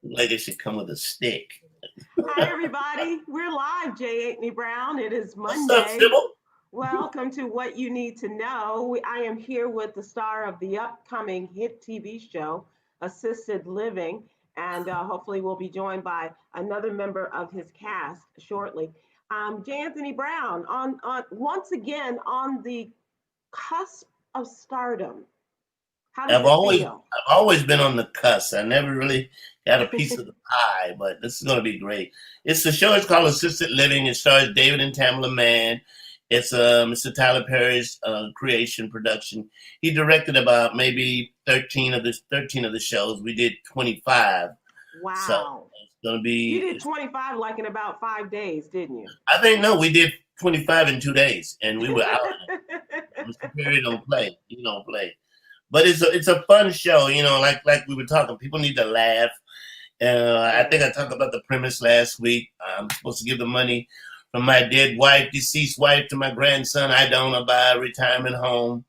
Like it should come with a stick. Hi, everybody. We're live, J. Anthony Brown. It is What's up, Monday. Sybil? Welcome to What You Need to Know. I am here with the star of the upcoming hit TV show, Assisted Living, and hopefully we'll be joined by another member of his cast shortly. J. Anthony Brown, on once again on the cusp of stardom. How does I've it always feel? I've always been on the cusp. I never really got a piece of the pie, but this is going to be great. It's the show. It's called Assisted Living. It stars David and Tamala Mann. It's Mr. Tyler Perry's creation production. He directed about maybe 13 of the shows. We did 25, so Wow. it's going to You be. did 25 like in about 5 days, didn't you? I think no, we did 25 in 2 days, and we were out. Mr. Perry don't play. He don't play. But it's a fun show, like we were talking. People need to laugh. I think I talked about the premise last week. I'm supposed to give the money from my deceased wife, to my grandson. I don't buy a retirement home,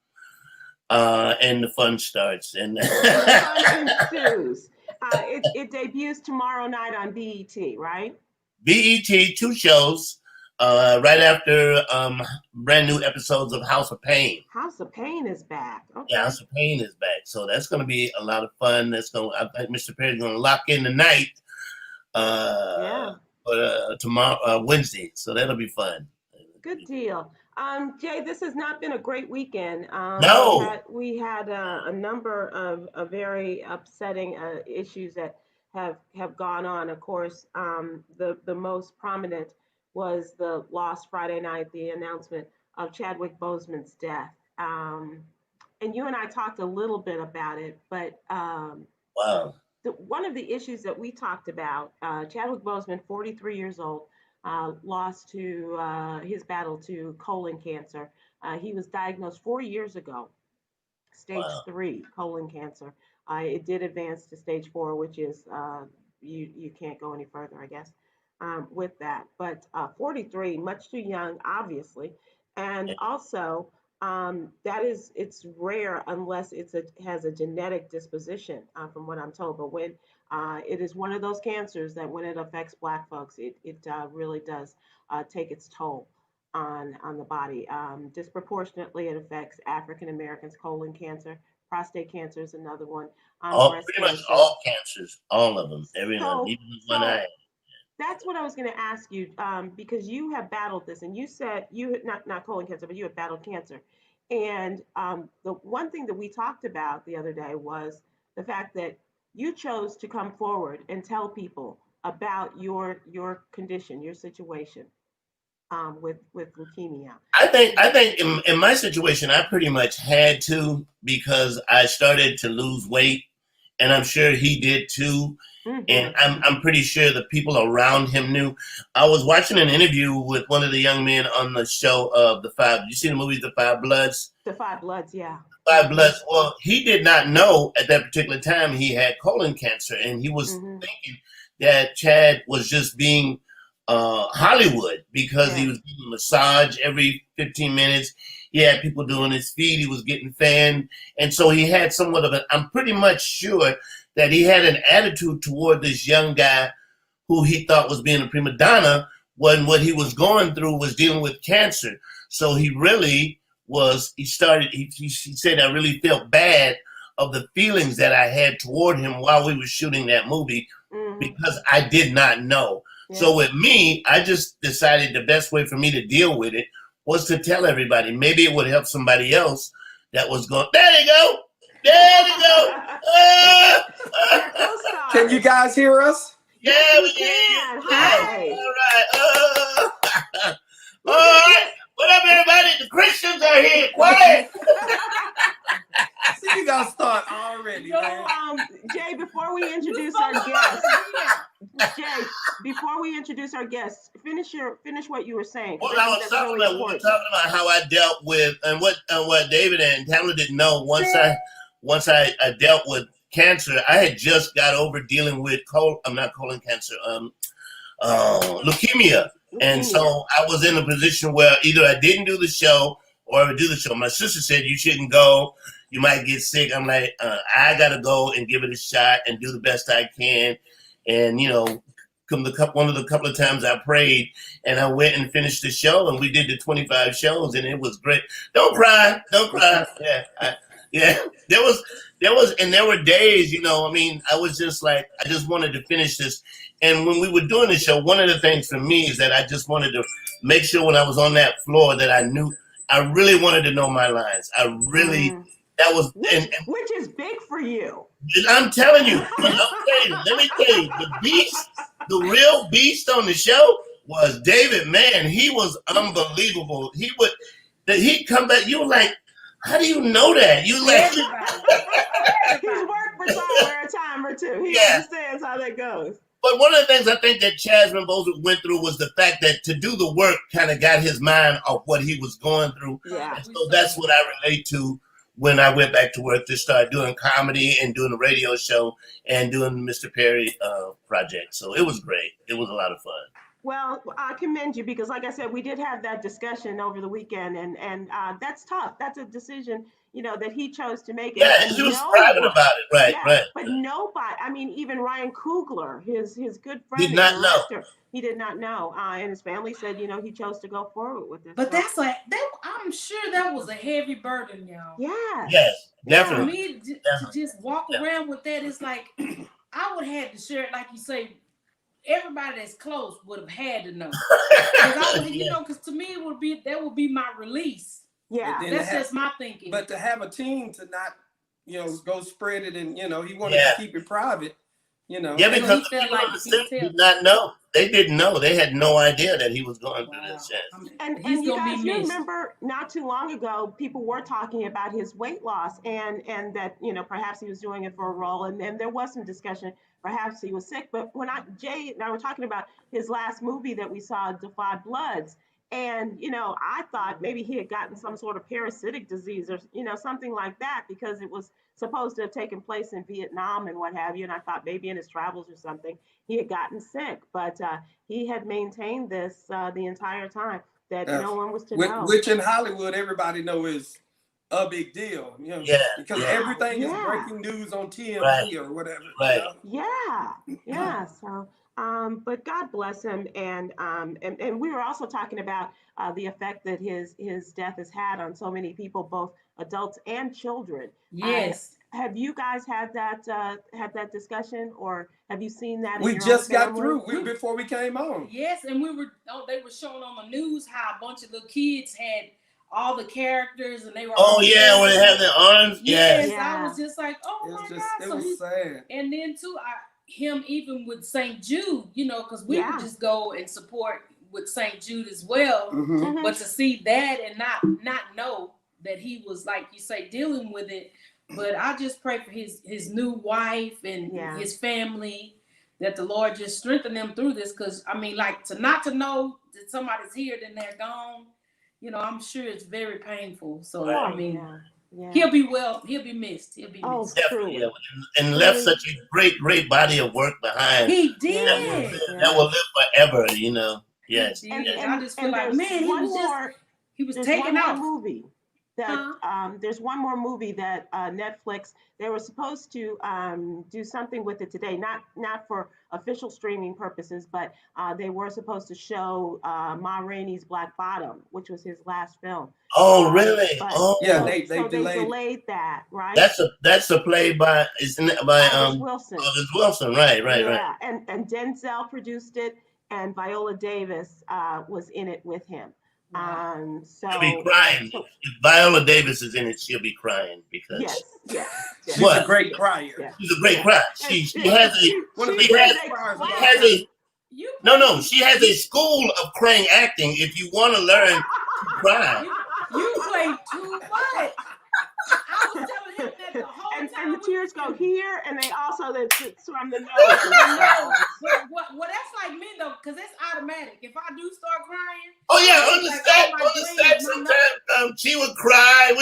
and the fun starts. And Fun ensues. It debuts tomorrow night on BET, right? BET, 2 shows, right after brand new episodes of House of Pain. House of Pain is back. Yeah, Okay. House of Pain is back, so that's going to be a lot of fun. I think Mr. Perry's going to lock in the night uh, Yeah. for tomorrow, Wednesday, so that'll be fun. Good deal. Jay, this has not been a great weekend. No, We had a number of very upsetting issues that have gone on. Of course, the most prominent was the lost Friday night, the announcement of Chadwick Boseman's death. And you and I talked a little bit about it, but wow, one of the issues that we talked about, Chadwick Boseman, 43 years old, lost to his battle to colon cancer. He was diagnosed 4 years ago, stage wow. 3 colon cancer. It did advance to stage 4, which is you can't go any further, I guess, with that. But 43, much too young, obviously, and also that is it's rare unless has a genetic disposition, from what I'm told. But when it is one of those cancers that when it affects Black folks, it really does take its toll on the body. Disproportionately, it affects African Americans. Colon cancer, prostate cancer is another one. Breast Pretty much cancer. all cancers, all of them, everyone, So even the one so eye. that's what I was going to ask you, because you have battled this, and you said you had not colon cancer, but you have battled cancer. And the one thing that we talked about the other day was the fact that you chose to come forward and tell people about your condition, your situation, with leukemia. I think in my situation, I pretty much had to, because I started to lose weight, and I'm sure he did too. And Hmm. I'm pretty sure the people around him knew. I was watching an interview with one of the young men on the show of the Five. You see the movie The Five Bloods? The five bloods, yeah. Five Hmm. Bloods. Well, he did not know at that particular time he had colon cancer, and he was Hmm. thinking that Chad was just being Hollywood, because he Yeah, was getting a massage every 15 minutes. He had people doing his feet. He was getting fanned, and so he had somewhat of an. I'm pretty much sure that he had an attitude toward this young guy who he thought was being a prima donna, when what he was going through was dealing with cancer. So he really was, he said, I really felt bad of the feelings that I had toward him while we were shooting that movie, hmm, because I did not know. yeah. So with me, I just decided the best way for me to deal with it was to tell everybody. Maybe it would help somebody else that was going, there you go, there you go. Your Can you co-stars. guys hear us? Yes, Yeah, we yeah, yeah, can. yeah. Hi. All right. All Look at right. this. What up, everybody? The Christians are here. Quiet. See, you got to start already, So, man. Jay, before we introduce our guests, Jay, before we introduce our guests, finish what you were saying, because What I I think was that's talking really about, we were important. talking about how I dealt with, and what David and Tamla didn't know. Once I dealt with cancer, I had just got over dealing with I'm not colon cancer, leukemia. And so Leukemia. I was in a position where either I didn't do the show or I would do the show. My sister said, you shouldn't go. You might get sick. I'm like, I got to go and give it a shot and do the best I can. And one of the couple of times I prayed, and I went and finished the show, and we did the 25 shows, and it was great. Don't cry. Yeah. There were days, I was just like, I just wanted to finish this. And when we were doing the show, one of the things for me is that I just wanted to make sure when I was on that floor that I really wanted to know my lines. Which is big for you. I'm telling you, let me tell you, the real beast on the show was David. Man, he was unbelievable. He'd come back. You were like, how do you know that? You like He's worked for somewhere a time or two. He understands how that goes. But one of the things I think that Chadwick Boseman went through was the fact that to do the work kind of got his mind off what he was going through. Yeah. And so that's what I relate to when I went back to work to start doing comedy and doing a radio show and doing the Mr. Perry project. So it was great. It was a lot of fun. Well, I commend you because, like I said, we did have that discussion over the weekend, and that's tough. That's a decision, that he chose to make. Yeah, and he was private about it, right. But nobody, even Ryan Coogler, his good friend, did not know. He did not know, and his family said, he chose to go forward with this. But I'm sure that was a heavy burden, y'all. Yeah. Yes, definitely. For me to just walk around with that, it's like I would have had to share it, like you say. Everybody that's close would have had to know, because to me that would be my release. Yeah, that's just my thinking. But to have a team to not, go spread it, and he wanted to keep it private. Yeah, because he did not know. They didn't know. They had no idea that he was going through this shit. And you guys, you remember not too long ago, people were talking about his weight loss and that, perhaps he was doing it for a role. And then there was some discussion, perhaps he was sick. But when Jay and I were talking about his last movie that we saw, Defy Bloods, and, I thought maybe he had gotten some sort of parasitic disease or, something like that, because it was supposed to have taken place in Vietnam and what have you. And I thought maybe in his travels or something, he had gotten sick. But he had maintained this the entire time, that no one was to know. Which in Hollywood, everybody know is a big deal. Because everything is breaking news on TMZ or whatever. Right. Yeah. So. But God bless him, and we were also talking about the effect that his death has had on so many people, both adults and children. Yes. Have you guys had that discussion, or have you seen that? We just got through before we came on. Yes, and they were showing on the news how a bunch of little kids had all the characters, and they were. Oh yeah, when they have their arms. Yes, I was just like, oh my God. It was sad. And then too, him even with St. Jude, because we would just go and support with St. Jude as well. Mm-hmm. But to see that and not know that he was, like you say, dealing with it. But I just pray for his new wife and his family, that the Lord just strengthen them through this. Because not to know that somebody's here, then they're gone. I'm sure it's very painful. So he'll be well. He'll be missed. He'll be missed. Definitely, and left such a great body of work behind. He did. That will live forever. Yes. And I just feel like, man, he was taking off. Movie that there's one more movie that Netflix, they were supposed to do something with it today, not for official streaming purposes, but they were supposed to show Ma Rainey's Black Bottom, which was his last film. Oh, really? They delayed that, right? That's a play by Wilson. Wilson, right. Yeah, and Denzel produced it, and Viola Davis was in it with him. She'll be crying. If Viola Davis is in it, she'll be crying because she's a great crier. Yeah. She's a great crier. She has a school of crying acting. If you want to learn to cry, you play too much. I was telling him that the whole time. And the tears go here, and they also from the nose. Well, that's like me though, because it's automatic. If I do start crying. Oh yeah, on the set sometimes she would cry.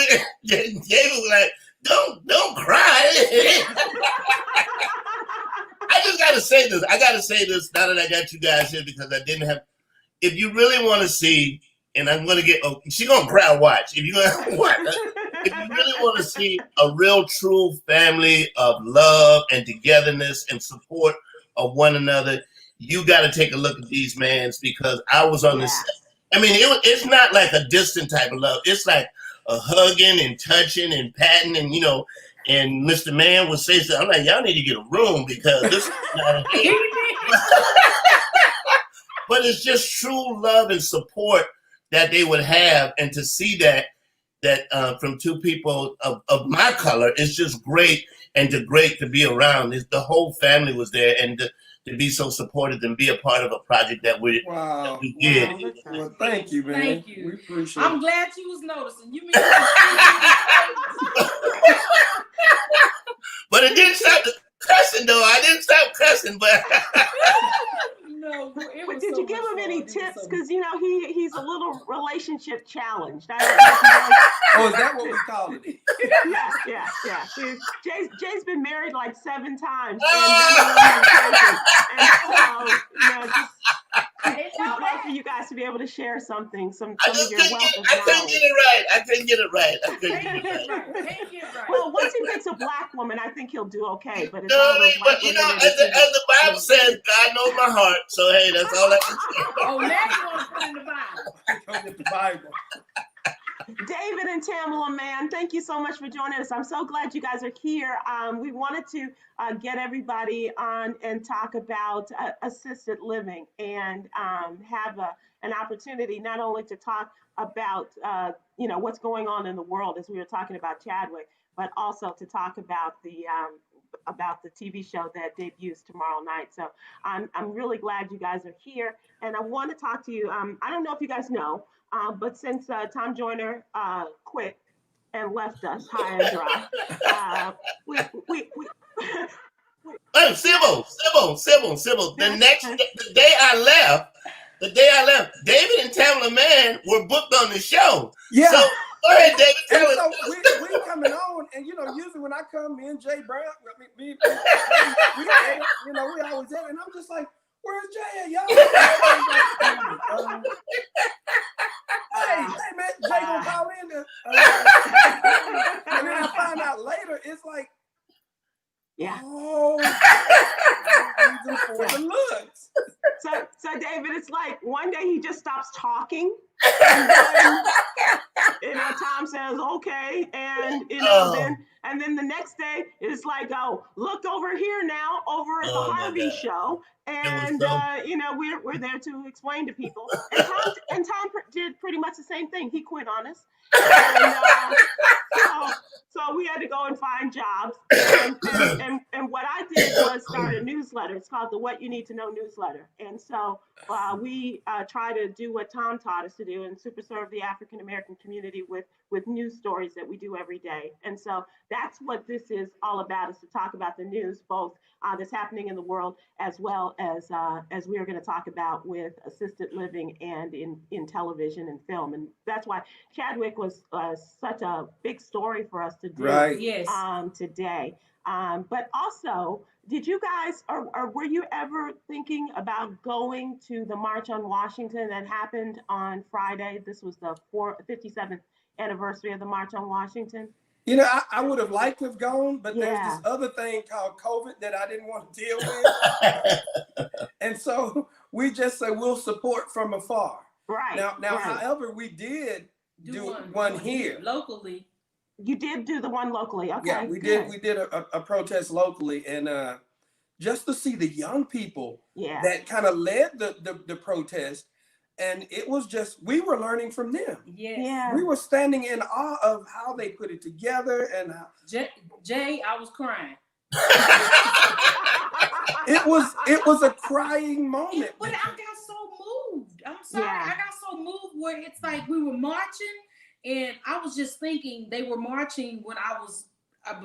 David was like, "Don't cry." I just gotta say this. Now that I got you guys here, because I didn't have. If you really want to see, and I'm gonna get. Oh, she's gonna cry. Watch. If you gonna watch. If you really want to see a real, true family of love and togetherness and support of one another. You got to take a look at these mans because I was on this. I mean, it's not like a distant type of love. It's like a hugging and touching and patting and, you know, and Mr. Man would say something. I'm like, y'all need to get a room because this is not a date. But it's just true love and support that they would have. And to see that from two people of my color, it's just great and great to be around. The whole family was there and to be so supportive and be a part of a project that we did. Wow. Well, thank you, man. Thank you. We appreciate it. I'm glad you was noticing. You mean But it didn't stop the cussing, though. I didn't stop cussing, but no. But did you give him any tips? Because you know he's a little relationship challenged. I don't know oh, is that what we call it? Yeah. Jay's been married like 7 times, and so you know, just love for you guys to be able to share some of your wealth of knowledge. I couldn't get it right. Well, once he picks a black woman, I think he'll do okay. But it's but you know, as the Bible says, God knows my heart. So hey, that's all I can say. Oh, now you want to put in the Bible. Put the Bible. David and Tamala, man, thank you so much for joining us. I'm so glad you guys are here. We wanted to get everybody on and talk about assisted living and have an opportunity not only to talk about what's going on in the world as we were talking about Chadwick, but also to talk about the TV show that debuts tomorrow night. So I'm really glad you guys are here, and I want to talk to you. I don't know if you guys know. But since Tom Joyner quit and left us high and dry, Sybil. The day I left, David and Tamala Mann were booked on the show. Yeah. So go ahead, David. And so we coming on, and you know, usually when I come, me and Jay Brown, we always there, and I'm just like, where's Jay at, y'all? Hey man, Jay gonna call in and then I find out later, it's like, reason for the looks. So David, it's like one day he just stops talking, and then Tom says okay, and then the next day it's like, oh, look over here now, over at the Harvey show. And we're there to explain to people. And Tom did pretty much the same thing. He quit on us. And, so we had to go and find jobs. And what I did was start a newsletter. It's called the What You Need to Know newsletter. And so we try to do what Tom taught us to do and super serve the African American community with news stories that we do every day. And so that's what this is all about, is to talk about the news, both that's happening in the world, as well as we are going to talk about with assisted living and in television and film. And that's why Chadwick was such a big story for us to do today. But also, did you guys, or were you ever thinking about going to the March on Washington that happened on Friday? This was the 57th anniversary of the March on Washington. You know, I would have liked to have gone, but there's this other thing called COVID that I didn't want to deal with. And so we just said we'll support from afar. Right. Now, however, we did do one here. Locally. You did do the one locally. Okay. Yeah, we did a protest locally, and just to see the young people that kind of led the protest. And it was just, we were learning from them. Yes. Yeah. We were standing in awe of how they put it together. And Jay, I was crying. it was a crying moment. But I got so moved. I'm sorry. I got so moved where it's like we were marching, and I was just thinking they were marching when I was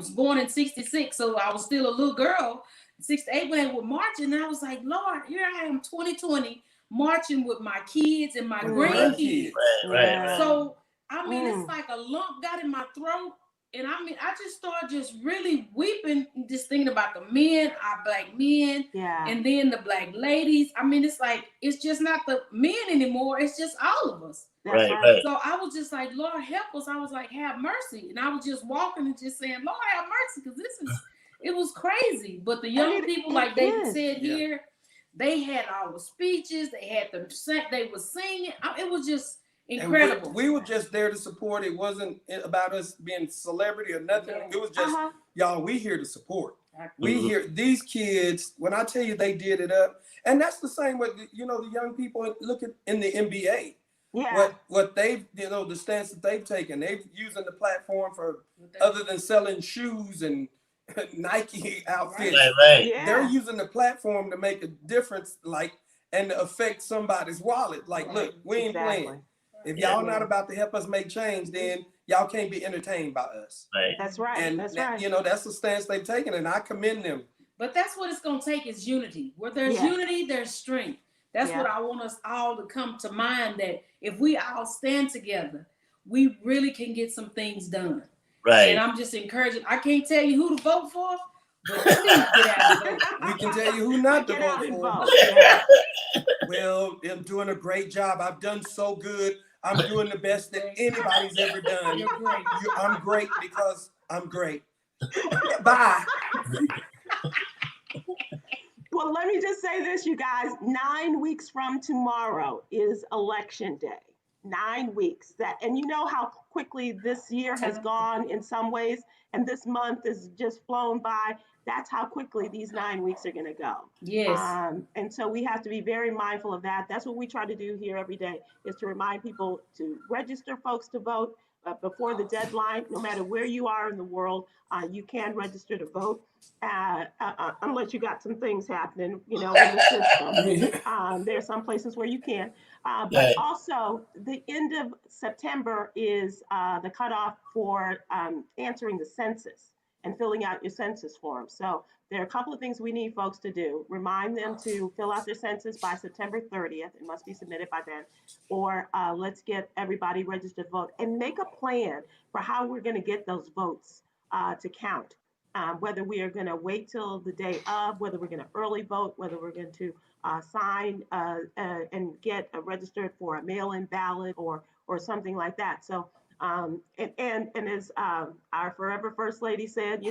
born in 66, so I was still a little girl. 68 when they were marching, and I was like, Lord, here I am, 2020. Marching with my kids and my grandkids. Right. So, I mean, it's like a lump got in my throat. And I mean, I just started just really weeping, just thinking about the men, our black men, and then the black ladies. I mean, it's like, it's just not the men anymore. It's just all of us. Right. So I was just like, Lord, help us. I was like, have mercy. And I was just walking and just saying, Lord, have mercy. Because It was crazy. But the young people, like David said here, they had all the speeches. They had them. They were singing. It was just incredible. We were just there to support. It wasn't about us being celebrity or nothing. Yeah. It was just y'all. We here to support. We hear these kids. When I tell you they did it up, and that's the same with the young people. Look at in the NBA. Yeah. What they've the stance that they've taken. They've using the platform for other than selling shoes and Nike outfits. Right. Yeah. They're using the platform to make a difference, and to affect somebody's wallet. Look, we ain't playing. If y'all not about to help us make change, then y'all can't be entertained by us. Right. That's right. And that's right. That's the stance they've taken, and I commend them. But that's what it's gonna take is unity. Where there's unity, there's strength. That's what I want us all to come to mind, that if we all stand together, we really can get some things done. Right. And I'm just encouraging. I can't tell you who to vote for, but please get out and vote. We can tell you who not to vote for. Well, I'm doing a great job. I've done so good. I'm doing the best that anybody's ever done. You're great. I'm great because I'm great. Bye. Well, let me just say this, you guys. 9 weeks from tomorrow is election day. 9 weeks. And you know how quickly this year has gone in some ways, and this month is just flown by. That's how quickly these 9 weeks are going to go. Yes. And so we have to be very mindful of that. That's what we try to do here every day, is to remind people to register folks to vote before the deadline. No matter where you are in the world, you can register to vote, unless you got some things happening, in the system. There are some places where you can. But also, the end of September is the cutoff for answering the census and filling out your census form. So there are a couple of things we need folks to do. Remind them to fill out their census by September 30th. It must be submitted by then. Or let's get everybody registered to vote and make a plan for how we're going to get those votes to count. Whether we are going to wait till the day of, whether we're going to early vote, whether we're going to sign and get registered for a mail-in ballot or something like that. So and as our forever First Lady said,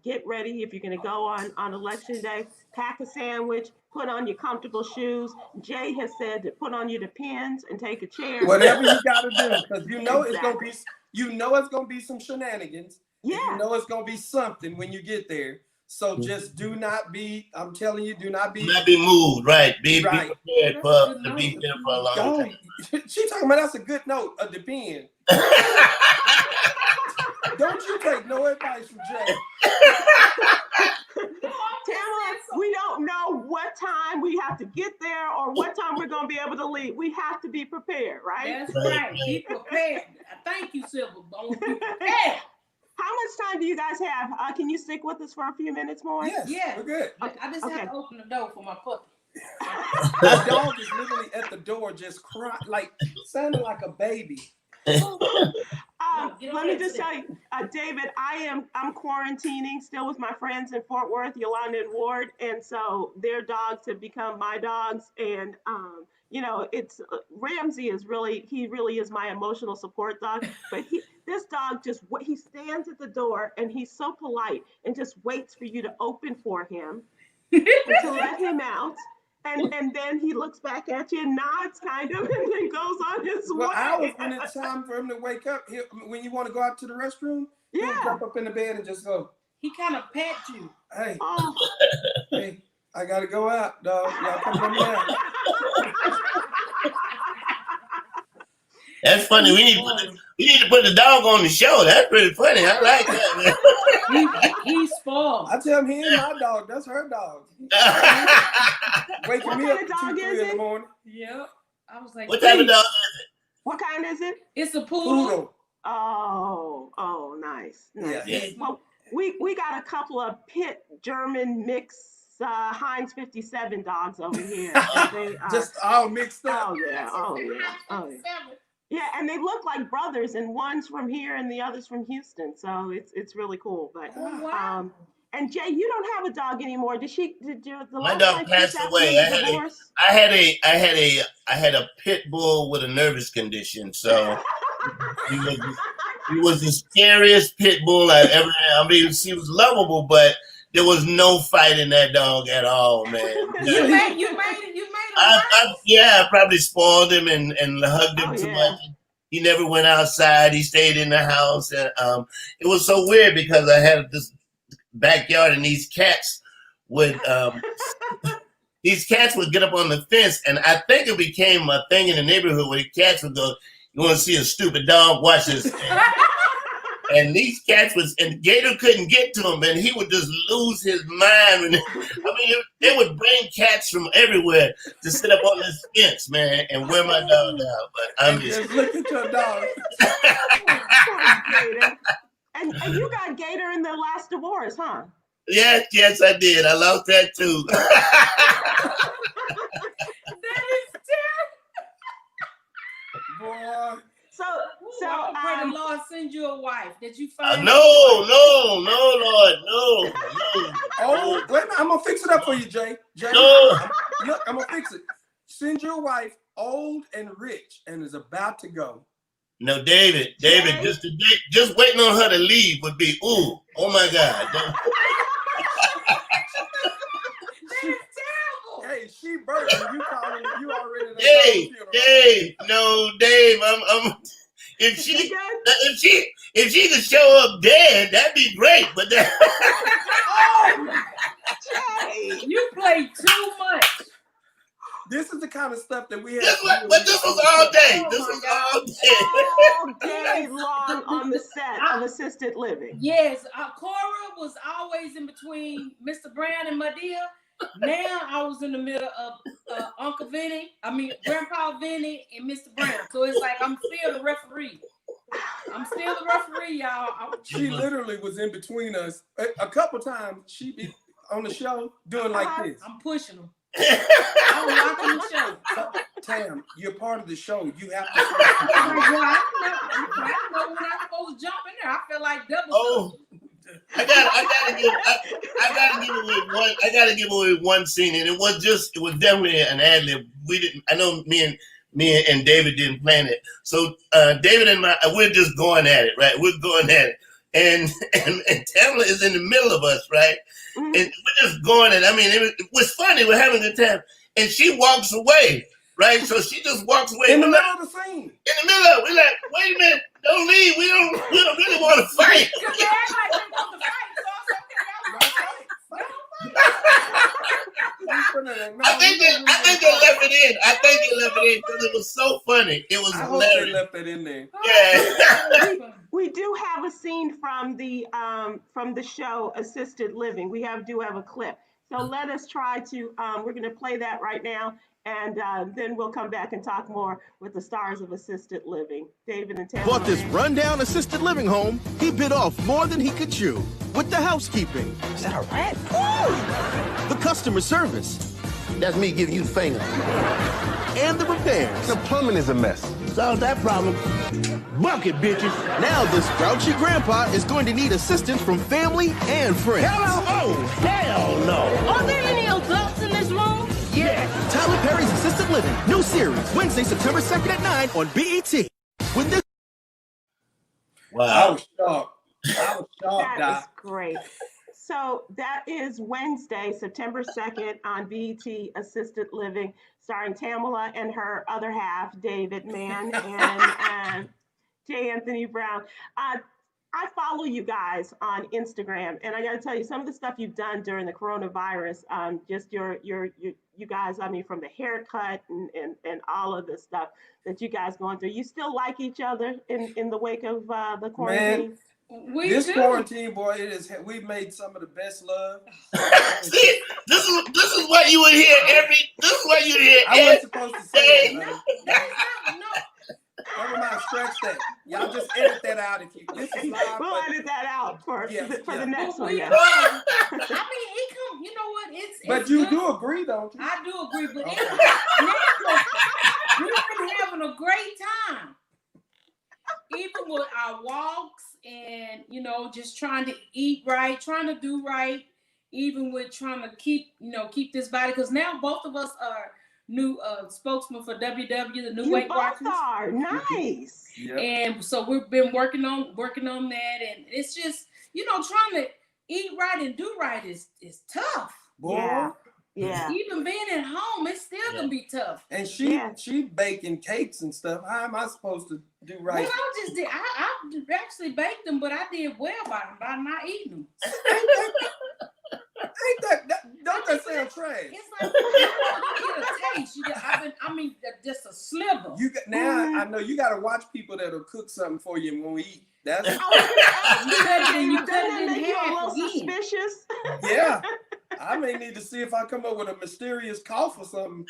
get ready if you're going to go on election day. Pack a sandwich, put on your comfortable shoes. Jay has said to put on your Depends and take a chair. Whatever you got to do, because it's going to be, it's going to be some shenanigans. Yeah. It's going to be something when you get there. So just do not be. I'm telling you, do not be moved. Right. Be right. prepared to be there for a long time. She talking about that's a good note. A Depend. Don't you take no advice from Jay. Tamara, we don't know what time we have to get there or what time we're going to be able to leave. We have to be prepared, right? That's right. Be prepared. Thank you, Sybil. Be prepared. How much time do you guys have? Can you stick with us for a few minutes more? Yes, we're good. I just have to open the door for my puppy. My dog is literally at the door just crying, sounding like a baby. Let me just tell you, David, I'm quarantining still with my friends in Fort Worth, Yolanda and Ward, and so their dogs have become my dogs, and it's Ramsey he really is my emotional support dog, but this dog he stands at the door and he's so polite and just waits for you to open for him and to let him out. And then he looks back at you and nods kind of and then goes on his way. Hours when it's time for him to wake up, when you want to go out to the restroom, he'll jump up in the bed and just go. He kind of pats you. Hey, hey, I got to go out, dog. Y'all come let me out. That's funny. We need to put the dog on the show. That's pretty funny. I like that, man. He's spoiled. I tell him he ain't my dog. That's her dog. Waking me up at 2-3 in the morning. Yep. I was like, what type of dog is it? What kind is it? It's a poodle. Oh, nice. Yeah. Well, we got a couple of pit German mix Heinz 57 dogs over here. They, just all mixed up. Oh yeah. Yeah, and they look like brothers, and one's from here and the other's from Houston, so it's really cool. But and Jay, you don't have a dog anymore. My dog passed away. I had a pit bull with a nervous condition, so He was the scariest pit bull I've ever had. I mean, she was lovable, but there was no fight in that dog at all, man. You made him I probably spoiled him and hugged him too much. He never went outside. He stayed in the house. And it was so weird because I had this backyard and these cats would get up on the fence, and I think it became a thing in the neighborhood where the cats would go, "You want to see a stupid dog? Watch this." And these cats and Gator couldn't get to him, and he would just lose his mind. They would bring cats from everywhere to sit up on this fence, man, and wear my dog out. But I'm just look at your dog. Gator. And you got Gator in the last divorce, huh? Yes, I did. I lost that too. That is terrible. Boy. So I pray the Lord send you a wife. Did you find? No, Lord, no. Oh, wait a minute. I'm gonna fix it up for you, Jay. No. Look, I'm gonna fix it. Send your wife old and rich and is about to go. No, David, just waiting on her to leave would be, oh my God. That is terrible. Hey, she birthing. You calling? You already there? Dave. I'm. If she could show up dead, that'd be great. But Jay, you play too much. This is the kind of stuff that we have. But this was all day. all day long on the set of assisted living. Yes, Cora was always in between Mr. Brown and Madea. Now I was in the middle of Grandpa Vinny and Mr. Brown. So it's like I'm still the referee. Y'all. She literally was in between us. A couple times she be on the show doing like this. I'm pushing them. I'm watching the show. Tam, you're part of the show. You have to. I know when I'm supposed to jump in there. I feel like double. Oh, I gotta give away one scene, and it was definitely an ad lib. I know me and David didn't plan it. So David and we're just going at it, right? We're going at it. And Tamla is in the middle of us, right? Mm-hmm. And we're just going at it. I mean, it was funny. We're having a good time. And she walks away, right? So she just walks away. In the middle of the scene. In the middle of it. We're like, wait a minute, don't leave. We don't really want to fight. Because they act like they want to fight, so it's okay. I think they left it in. I think they left it in because it was so funny. It was hilarious. Hope they left it in there. Yeah. We do have a scene from the show Assisted Living. We do have a clip. So let us try to. We're going to play that right now, and then we'll come back and talk more with the stars of Assisted Living, David and Tamla. Bought this rundown assisted living home. He bit off more than he could chew. With the housekeeping. Is that a rat? The customer service. That's me giving you the finger. And the repairs. The plumbing is a mess. Solve that problem. Bucket, bitches. Now this grouchy grandpa is going to need assistance from family and friends. Hello? Oh, hell no. Are there any adults in this room? Yeah. Tyler Perry's Assisted Living. New series. Wednesday, September 2nd at 9 on BET. With this. Wow. I was shocked. That is great. So that is Wednesday, September 2nd on BET Assisted Living, starring Tamla and her other half, David Mann and J. Anthony Brown. I follow you guys on Instagram, and I got to tell you, some of the stuff you've done during the coronavirus, just you guys, I mean, from the haircut and all of the stuff that you guys going through. You still like each other in the wake of the quarantine? Man. This quarantine, boy, we've made some of the best love. See, this is what you would hear I wasn't supposed to say it. Never mind, scratch that. Y'all just edit that out if you. This is live. We'll edit that out for the next one. Yeah. I mean, it come. You know what? It's but you do agree, don't you? I do agree, but we've been having a great time. Even with our walks and, just trying to eat right, trying to do right, even with trying to keep this body, because now both of us are new spokesman for WW, the new You Weight both Watchers. are nice. Yep. And so we've been working on that, and it's just, you know, trying to eat right and do right is tough. Boy. Yeah. Even being at home, it's still gonna be tough. And she baking cakes and stuff. How am I supposed to do right? Well, I actually baked them, but I did well by not eating them. Ain't don't that sound trash? It's like you get a taste. Just a sliver. I know you got to watch people that'll cook something for you when we eat. That's You cut it in half. A little suspicious. Yeah. I may need to see if I come up with a mysterious cough or something.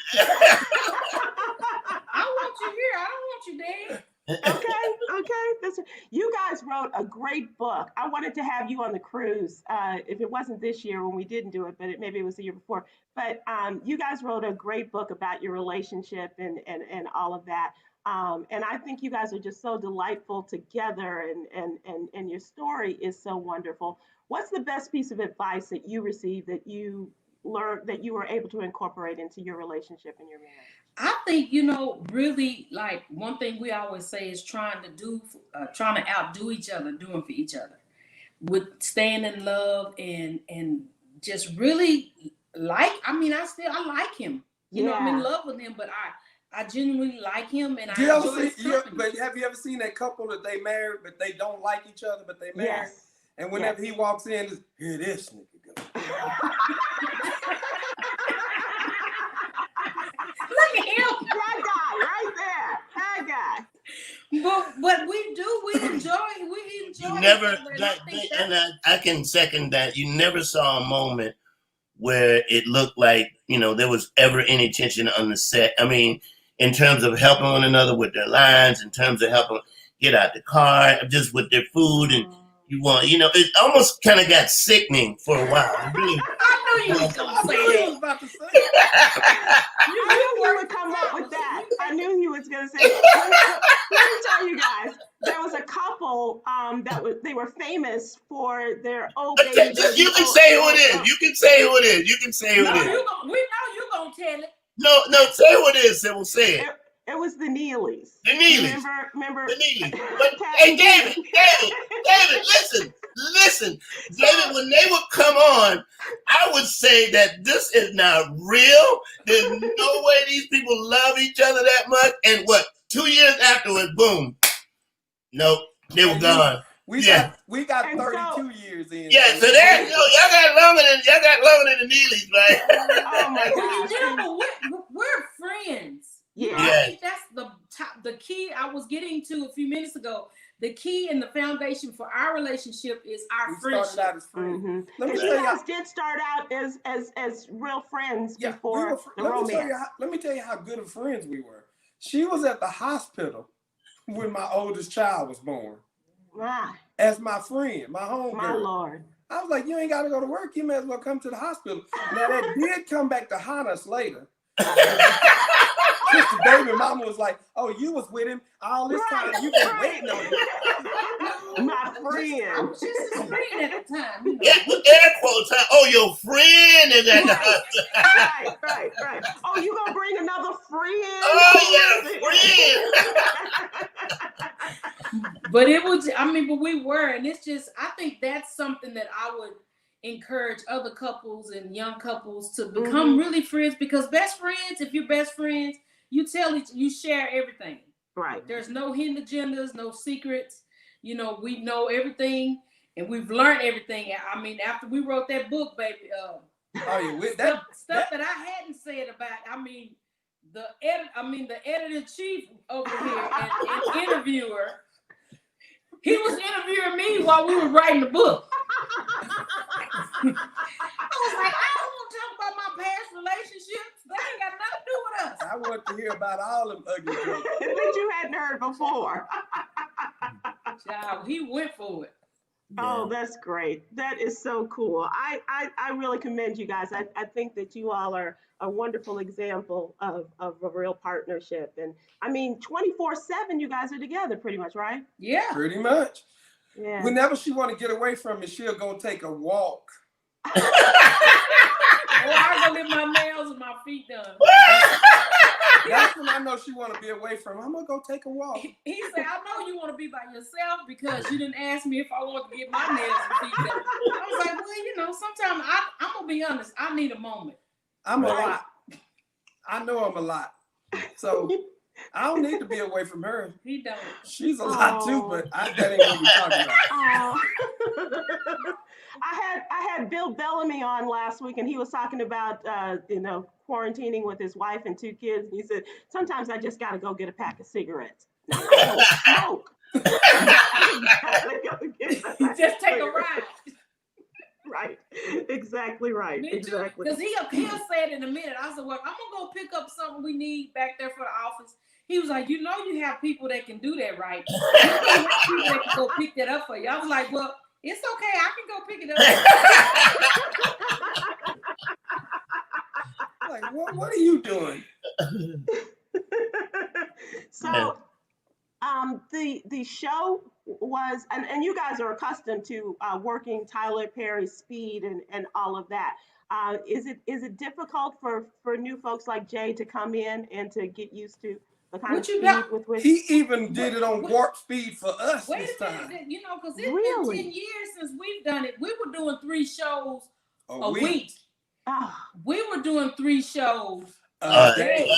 I want you here. I don't want you there. Okay. You guys wrote a great book. I wanted to have you on the cruise. If it wasn't this year when we didn't do it, but maybe it was the year before. But you guys wrote a great book about your relationship and all of that. And I think you guys are just so delightful together, and your story is so wonderful. What's the best piece of advice that you received that you learned that you were able to incorporate into your relationship and your marriage? I think, really, like, one thing we always say is trying to outdo each other, doing for each other, with staying in love and just really I like him. I'm in love with him, but I genuinely like him, and but have you ever seen that couple that they married, but they don't like each other, but they married? Yes. And whenever he walks in, here this nigga go. Look at him. That guy right there. That guy. But we enjoy. You never, and I can second that. You never saw a moment where it looked like, there was ever any tension on the set. I mean, in terms of helping one another with their lines, in terms of helping get out the car, just with their food, and it almost kind of got sickening for a while. Really, I knew you was going to say that. About to say. I knew he would come up with that. I knew he was going to say that. Let me tell you guys, there was a couple they were famous for their old baby. You can say who it is. You can say who it is. We know you're going to tell it. No, say who it is, and we'll say it. It was the Neelys. The Neelys. Remember the Neelys. But, hey, David, listen. David, when they would come on, I would say that this is not real. There's no way these people love each other that much. And 2 years afterwards, boom. Nope, they were gone. We got 32 years in. Yeah, so there, y'all got longer than the Neelys, right? Oh my gosh. We're friends. Yeah. I think that's the key I was getting to a few minutes ago. The key and the foundation for our relationship is our friendship. Started out as friends. Mm-hmm. You guys did start out as real friends before the romance. Let me tell you how good of friends we were. She was at the hospital when my oldest child was born. Wow. As my friend, my homegirl. My Lord. I was like, you ain't got to go to work. You may as well come to the hospital. Now, that did come back to haunt us later. Sister baby mama was like, oh, you was with him all this time. You been waiting on him. My friend. I was just his friend at the time. Yeah, air quotes. Oh, your friend is at the hospital. Right. Oh, you gonna bring another friend? Oh, yeah, friend. But it was, but we were, and it's just, I think that's something that I would encourage other couples and young couples to become really friends, because best friends, if you're best friends, you share everything. Right. There's no hidden agendas, no secrets. We know everything, and we've learned everything. I mean, after we wrote that book, baby, stuff that I hadn't said about. The editor-in-chief over here and interviewer, he was interviewing me while we were writing the book. I was like, I don't want to talk about my past relationships. They ain't got nothing to do with us. I want to hear about all them ugly jokes that you hadn't heard before. Child, he went for it. Oh, that's great. That is so cool. I really commend you guys. I think that you all are a wonderful example of a real partnership. And 24/7, you guys are together pretty much, right? Yeah. Pretty much. Yeah. Whenever she want to get away from me, she'll go take a walk. Or I go get my nails and my feet done. I know she want to be away from him. I'm gonna go take a walk. He said, I know you want to be by yourself because you didn't ask me if I wanted to get my nails and feet done. I was like, well, you know, sometimes I'm gonna be honest. I need a moment. I'm a lot. I know I'm a lot. So I don't need to be away from her. He don't. She's a lot too, but that ain't what we're talking about. I had Bill Bellamy on last week, and he was talking about quarantining with his wife and 2 kids. And he said, sometimes I just got to go get a pack of cigarettes. No, I don't smoke. Just take a ride. Right. Exactly right. Exactly. Because he'll say it in a minute. I said, well, I'm going to go pick up something we need back there for the office. He was like, you know, you have people that can do that, right? You have people that can go pick that up for you. I was like, well, it's okay. I can go pick it up. Like, what are you doing? So, the show was, and you guys are accustomed to working Tyler Perry's speed and all of that. Is it difficult for new folks like Jay to come in and to get used to the kind of speed with which he even did it on warp speed for us this time? You know, because it's been 10 years since we've done it. We were doing 3 shows a week. We were doing 3 shows a day.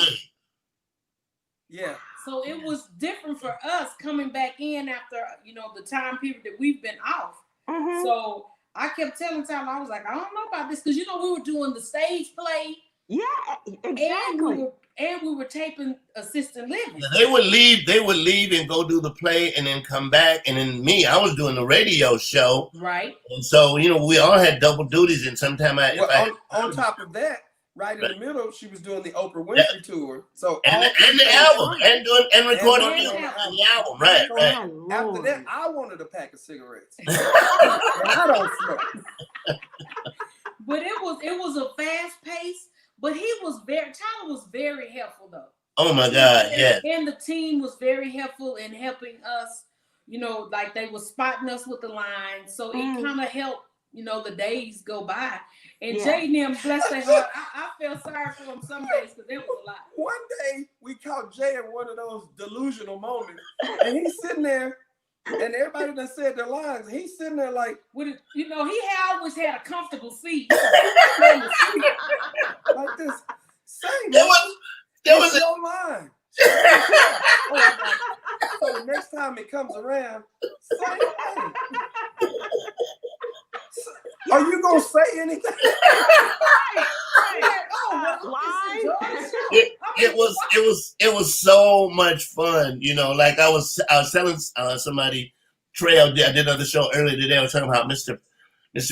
Yeah. So it was different for us coming back in after, you know, the time period that we've been off. Mm-hmm. So I kept telling Tyler, I was like, I don't know about this, because, you know, we were doing the stage play. Yeah, exactly. And we were taping assisted living. They would leave and go do the play and then come back. And then I was doing the radio show. Right. And so, you know, we all had double duties. And sometimes on top of that, right in the middle, she was doing the Oprah Winfrey tour. So and the album and recording the album. Right. After that, I wanted a pack of cigarettes. And I don't smoke. But it was a fast pace. But Tyler was very helpful though. Oh my God, yeah. And the team was very helpful in helping us, you know, like they were spotting us with the lines. So it kind of helped, you know, the days go by. And Jay and them, bless their heart, I felt sorry for him some days because there was a lot. One day we caught Jay in one of those delusional moments, and he's sitting there, and everybody done said their lines, and he's sitting there like, you know, he always had a comfortable seat. like this. There was no line. So the next time it comes around, same thing. Are you gonna say anything? It was so much fun, you know. Like I was telling somebody, Trey, I did another show earlier today. I was talking about Mr.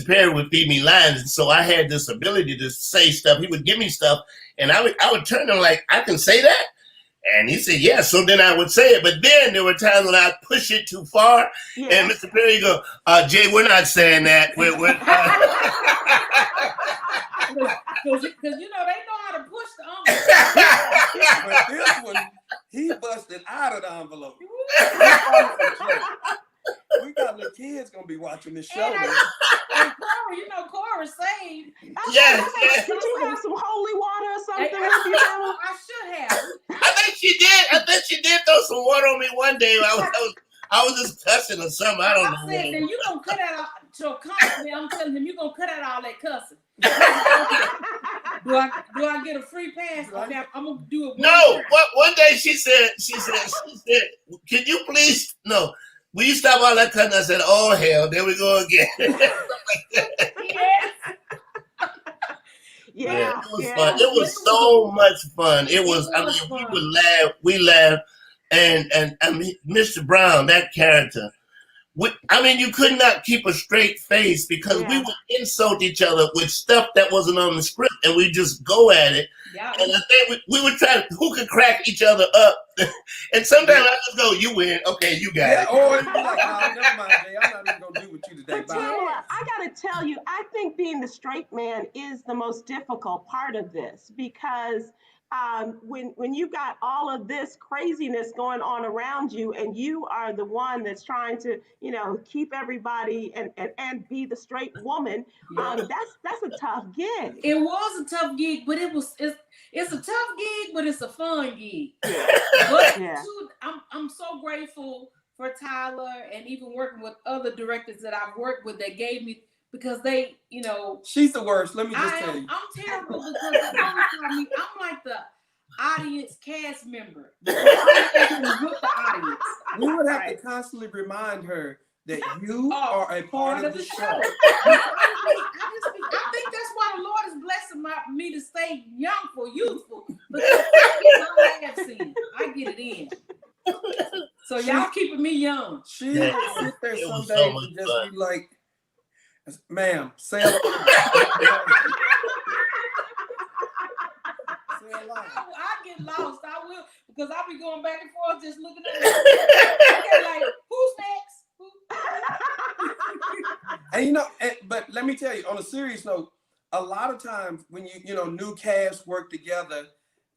Perry would feed me lines, and so I had this ability to say stuff. He would give me stuff, and I would turn to him like, I can say that? And he said, yeah. So then I would say it. But then there were times when I push it too far, and Mr. Perry go, Jay, we're not saying that. Because you know, they know how to push the envelope. But this one, he busted out of the envelope. We got little kids gonna be watching this show. And Cora, you know, Cora saved. Yes. Did you have some holy water or something with you? I should have. I think she did throw some water on me one day. I was just cussing or something. I don't know. I said, then you gonna cut out. So constantly, I'm telling him, you gonna cut out all that cussing. Do I get a free pass? Okay, I'm gonna do it. No. One day she said, can you please no. Will you stop all that cutting? I said, oh, hell, there we go again. Yeah. It was fun. It was so much fun. It was, I mean, we laughed. And Mr. Brown, that character, you could not keep a straight face because we would insult each other with stuff that wasn't on the script, and we just go at it. Yeah. And I think we would try who could crack each other up. And sometimes I just go, you win. Okay, you got it. Or you'd be like, no, never mind, Jay. I'm not even going to do what you they But buy. Tamala, I gotta tell you, I think being the straight man is the most difficult part of this because when you got all of this craziness going on around you, and you are the one that's trying to, keep everybody and be the straight woman, that's a tough gig. It was a tough gig, but it's a tough gig, but it's a fun gig. But too, I'm so grateful for Tyler and even working with other directors that I've worked with that gave me, because they, she's the worst. Let me just tell you. I'm terrible because they always me, I'm like the audience cast member. With the audience. We would have to constantly remind her that you are a part of the show. I think that's why the Lord is blessing me to stay youthful, because I get my laughs in. I get it in. So y'all keeping me young. She would sit there some days and just be like, ma'am, say a line. Say a line. I get lost. I will, because I'll be going back and forth just looking at it. Like, who's next? And but let me tell you, on a serious note, a lot of times when new casts work together,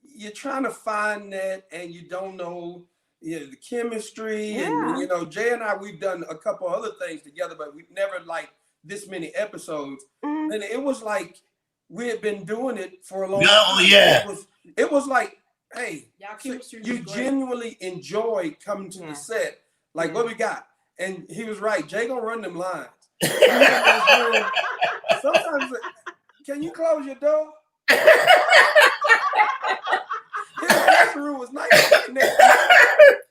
you're trying to find that and you don't know the chemistry. And Jay and I, we've done a couple other things together, but we've never like this many episodes. And it was like we had been doing it for a long time. Oh yeah. It was like, hey, chemistry you genuinely enjoy coming to the set. Like, what we got? And he was right. Jay gonna run them lines. Sometimes, can you close your door? His room was nice.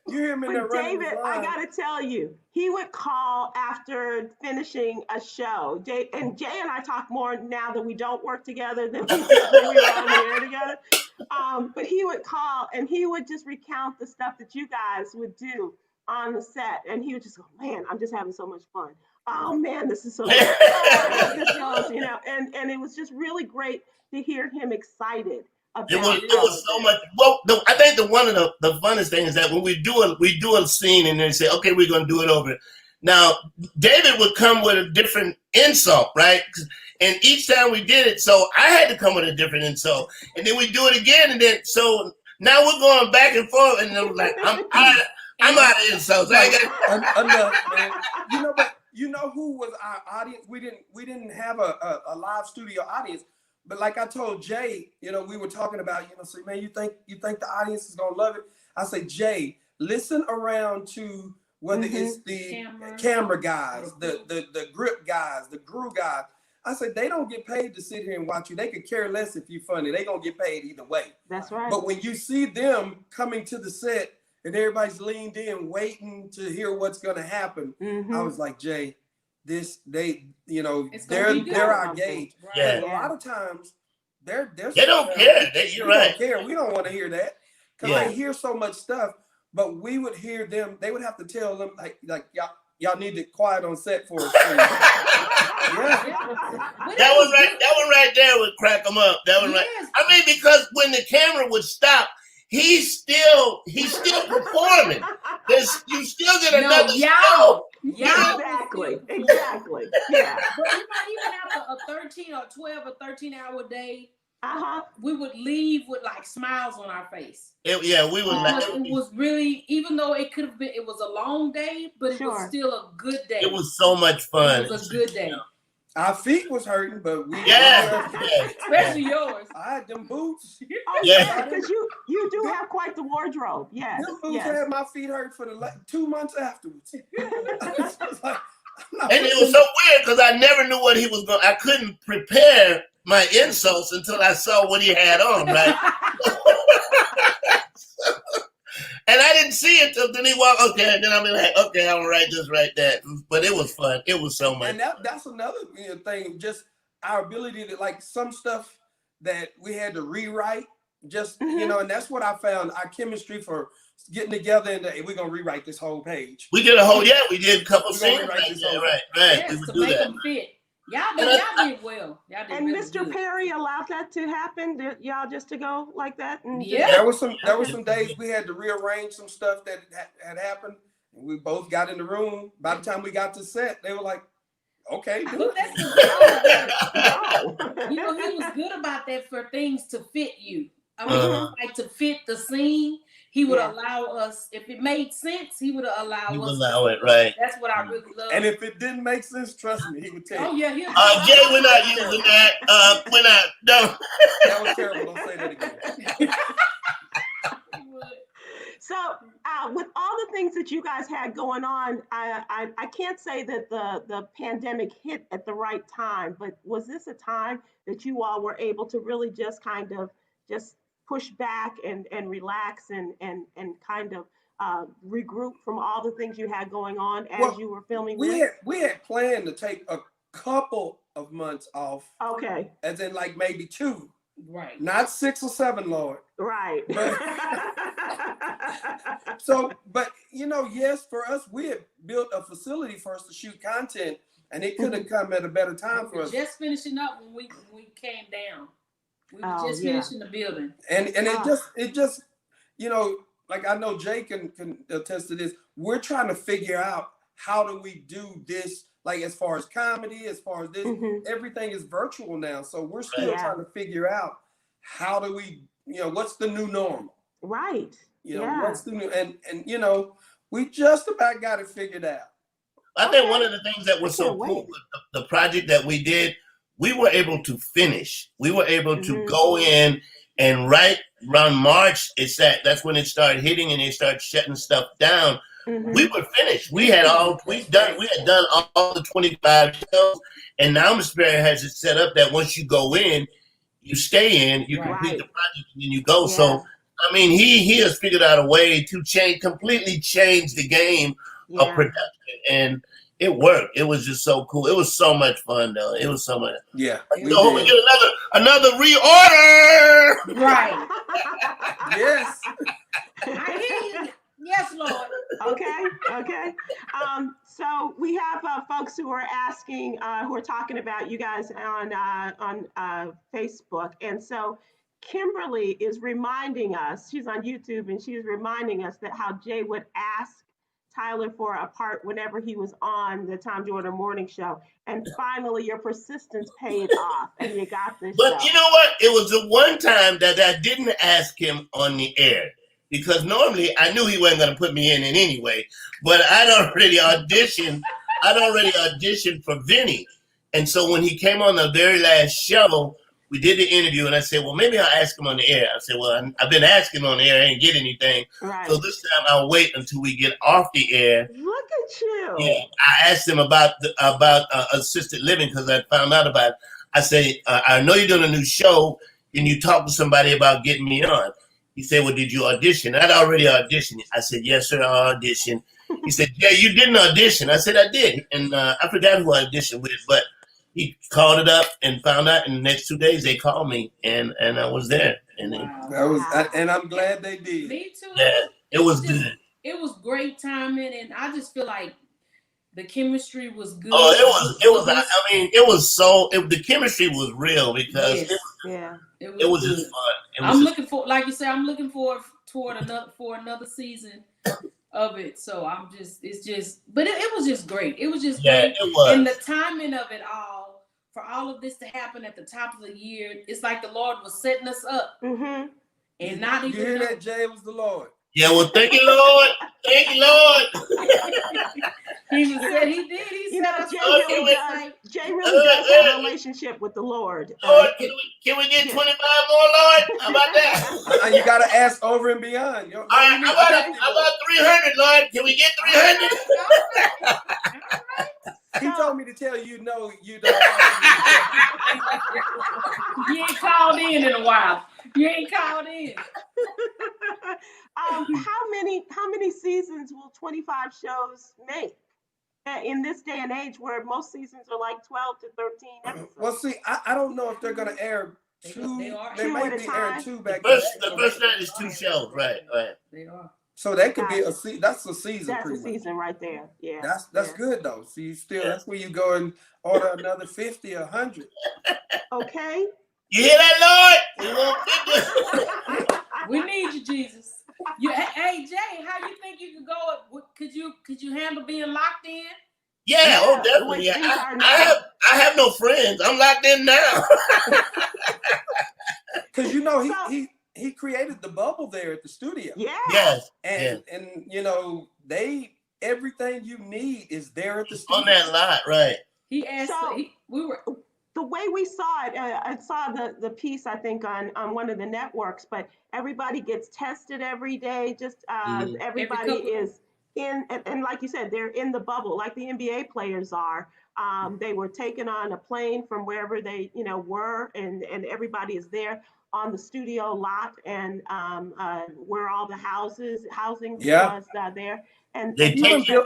You hear him in there running David, I gotta tell you, he would call after finishing a show. Jay and I talk more now that we don't work together than we did when we were on the air together. But he would call and he would just recount the stuff that you guys would do on the set, and he would just go, "Man, I'm just having so much fun. Oh man, this is so good." This goes, and it was just really great to hear him excited. It was so much. Well, I think one of the funnest things is that when we do a scene and then say, okay, we're going to do it over. Now, David would come with a different insult, right? And each time we did it, so I had to come with a different insult, and then we do it again, and then so now we're going back and forth, and then like I'm out of insults. Enough, man. But who was our audience? We didn't have a live studio audience. But like I told Jay, we were talking about, say, man, you think the audience is gonna love it? I say, Jay, listen around to whether it's the camera guys, the grip guys, the crew guys. I said, they don't get paid to sit here and watch you. They could care less if you're funny. They gonna get paid either way. That's right. But when you see them coming to the set and everybody's leaned in, waiting to hear what's gonna happen, I was like, Jay, they're our gauge. Right. Yeah. A lot of times they don't care. You're right. Don't care. We don't want to hear that because they hear so much stuff. But we would hear them. They would have to tell them like y'all need to quiet on set for us. That one right there would crack them up. That one right. I mean, because when the camera would stop, he's still performing. You still get another show. Yeah, exactly. Yeah. But even after a 13 or 12 or 13-hour day, we would leave with like smiles on our face. We would. It was really, even though it could have been, it was a long day, but it was still a good day. It was so much fun. It was a good day. Our feet was hurting, but we especially yours. I had them boots. Oh yeah, because you do have quite the wardrobe. Yes, them boots had my feet hurt for the 2 months afterwards. And it was so weird because I never knew what he was going. I couldn't prepare my insults until I saw what he had on, right? And I didn't see it till then he walked. Okay, and then I'm like, okay, I'm gonna write this, write that. But it was fun. It was so much. And that's another thing. Just our ability to like some stuff that we had to rewrite. Just and that's what I found. Our chemistry for getting together and we're gonna rewrite this whole page. We did we did a couple scenes right. Yes, we would to do make that. them fit. Y'all did well. Y'all did and really Mr. good. Perry allowed that to happen. Y'all just to go like that. And there was some days we had to rearrange some stuff that had happened. And we both got in the room. By the time we got to set, they were like, Okay, do But it. he was good about that for things to fit you. I mean, like to fit the scene. He would allow us, if it made sense, he would allow us. Allow it, right? That's what I really love. And if it didn't make sense, trust me, he would tell you. Oh yeah, Jay, we're not using that. We're not. No. That was terrible. Don't say that again. So, with all the things that you guys had going on, I can't say that the pandemic hit at the right time, but was this a time that you all were able to really just kind of just push back and relax and kind of regroup from all the things you had going on as you were filming? We had planned to take a couple of months off. Okay. As in like maybe 2. Right. Not 6 or 7, Lord. Right. So, but yes, for us, we had built a facility for us to shoot content, and it could have come at a better time for us. Just finishing up when we came down. We were just finishing the building. And it just like I know Jay can attest to this. We're trying to figure out how do we do this, like as far as comedy, as far as this, everything is virtual now. So we're still trying to figure out how do we, what's the new normal? Right. What's the new, and we just about got it figured out. I think one of the things that was so cool with the project that we did, we were able to finish. We were able to go in and right around March, that's when it started hitting and they started shutting stuff down. We were finished. We had done all the 25 shows, and now Mr. Perry has it set up that once you go in, you stay in, you complete the project, and then you go. Yeah. So I mean, he has figured out a way to completely change the game of production, and it worked. It was just so cool. It was so much fun, though. It was so much. Yeah. We get another reorder. Right. Yes. I hear you. Yes, Lord. Okay. So we have folks who are asking, who are talking about you guys on Facebook, and so Kimberly is reminding us. She's on YouTube, and she's reminding us that how Jay would ask Tyler for a part whenever he was on the Tom Jordan Morning Show, and finally your persistence paid off, and you got this. But you know what? It was the one time that I didn't ask him on the air. Because normally I knew he wasn't going to put me in any way, but I'd already auditioned for Vinny. And so when he came on the very last show, we did the interview, and I said, well, maybe I'll ask him on the air. I said, well, I've been asking on the air, I ain't get anything. Right. So this time I'll wait until we get off the air. Look at you. Yeah, I asked him about assisted living because I found out about it. I said, I know you're doing a new show. Can you talk to somebody about getting me on? He said, well, did you audition? I'd already auditioned. I said, yes, sir, I auditioned. He said, yeah, you didn't audition. I said, I did. And I forgot who I auditioned with, but he called it up and found out. In the next 2 days, they called me, and I was there. And and I'm glad they did. Me too. Yeah, it was good. It was great timing, and I just feel like the chemistry was good. Oh, it was. I mean, it was the chemistry was real because it was just fun. I'm looking for, like you said, I'm looking for another season of it. So but it was just great. It was just great. It was. And the timing of it all, for all of this to happen at the top of the year, it's like the Lord was setting us up. And not even. You hear that, Jay? It was the Lord. Yeah, well, thank you, Lord. Thank you, Lord. He said he did. He said, Jay really does have a relationship with the Lord. Lord, can we get 25 more, Lord? How about that? You got to ask over and beyond. All right, how about 300, Lord? Can we get 300? He told me to tell you no, you don't. You ain't called in a while. You ain't called in. How many seasons will 25 shows make in this day and age where most seasons are like 12 to 13 episodes? Well, see, I don't know if they're going to air two. They might be airing two back. The first night is 2 shows, right? They are. So that could be that's a season. That's a season right there. Yeah. That's good though. So you still that's where you go and order another 50 or 100. Okay. You hear that, Lord? We need you, Jesus. Hey Jay, how you think you could go? Could you handle being locked in Yeah, oh, definitely. Yeah. I have no friends. I'm locked in now. Because you know he created the bubble there at the studio. Yeah. Yes. And you know everything you need is there at the studio. On that lot, right? He asked. We were. The way we saw it, I saw the piece, I think, on one of the networks, but everybody gets tested every day. Just everybody is in, and like you said, they're in the bubble, like the NBA players are. They were taken on a plane from wherever they, were, and everybody is there on the studio lot, and where all the housing was there. And they even built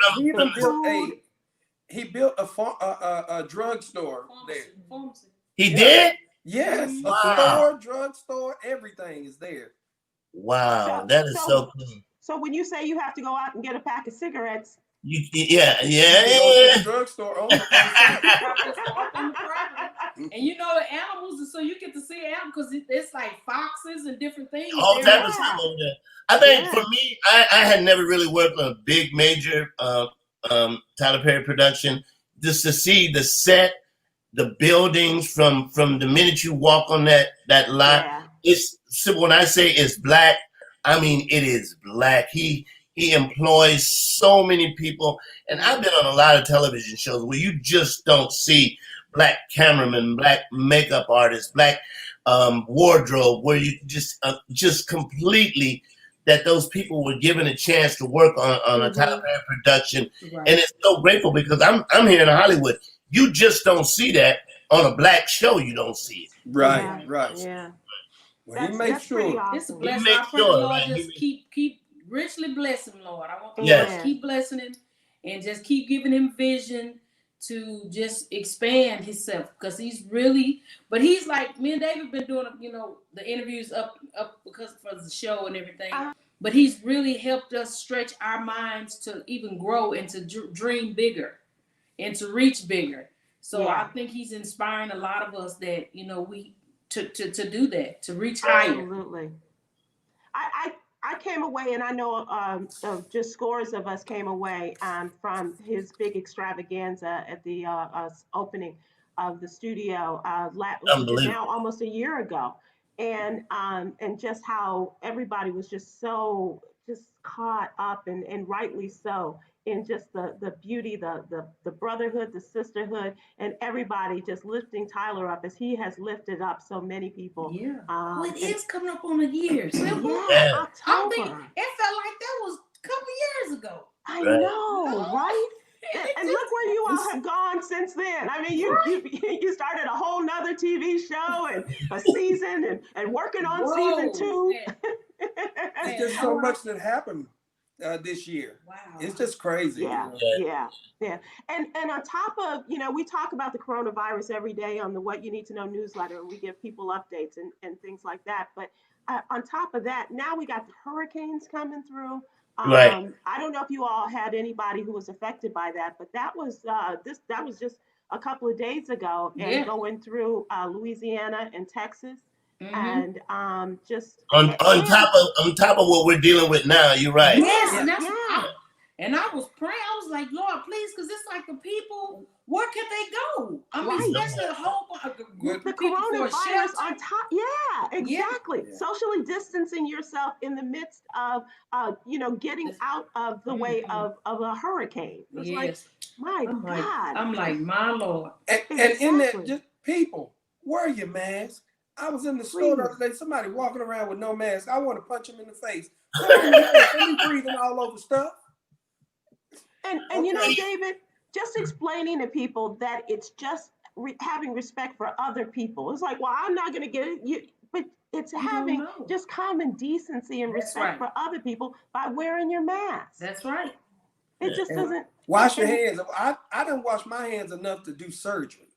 he built a drugstore there. He did? Yes. Wow. A store, drugstore, everything is there. Wow, that is so cool. So when you say you have to go out and get a pack of cigarettes, you go to the drugstore on the and you know the animals, so you get to see animals because it's like foxes and different things. All type of stuff over there. I think for me, I had never really worked on a big major Tyler Perry production. Just to see the set, the buildings from the minute you walk on that lot, it's when I say it's black, I mean it is black. He employs so many people, and I've been on a lot of television shows where you just don't see black cameramen, black makeup artists, black wardrobe, where you just completely that those people were given a chance to work on a Tyler Perry production, and it's so grateful because I'm here in Hollywood. You just don't see that on a black show. You don't see it. Right. Yeah. Well, he makes sure. Awesome. It's a blessing. I pray the Lord just keep richly bless him, Lord. I want the Lord to keep blessing him and just keep giving him vision to just expand himself because he's like me and David been doing the interviews up because for the show and everything, but he's really helped us stretch our minds to even grow and to dream bigger and to reach bigger. So I think he's inspiring a lot of us that we to do that, to reach higher. Absolutely. I came away, and I know just scores of us came away from his big extravaganza at the opening of the studio now almost a year ago, and just how everybody was just caught up and rightly so in just the beauty, the brotherhood, the sisterhood, and everybody just lifting Tyler up as he has lifted up so many people. Yeah. It is coming up on a year. So October. I think it felt like that was a couple years ago. I know, right? And look where you all have gone since then. I mean, you started a whole nother TV show and a season and working on season 2. There's just so much that happened this year. Wow. It's just crazy. Yeah. And on top of, we talk about the coronavirus every day on the What You Need to Know newsletter, and we give people updates and things like that. But on top of that, now we got the hurricanes coming through. Right. I don't know if you all had anybody who was affected by that, but that was just a couple of days ago, and going through Louisiana and Texas. And just on top of what we're dealing with now, you're right. Yes, and I was praying. I was like, Lord, please, because it's like the people. Where can they go? I mean, especially a whole group of people for a shelter. On top. Yeah, exactly. Yeah. Socially distancing yourself in the midst of, getting out of the way of a hurricane. It's like, my God. I'm like, my Lord. And in that, just people, wear your mask. I was in the store the other day, somebody walking around with no mask. I want to punch him in the face. They breathing all over stuff. And David, just explaining to people that it's just having respect for other people. It's like, well, I'm not going to get it, but it's having just common decency and respect for other people by wearing your mask. That's right. It just doesn't. Wash your hands. I didn't wash my hands enough to do surgery.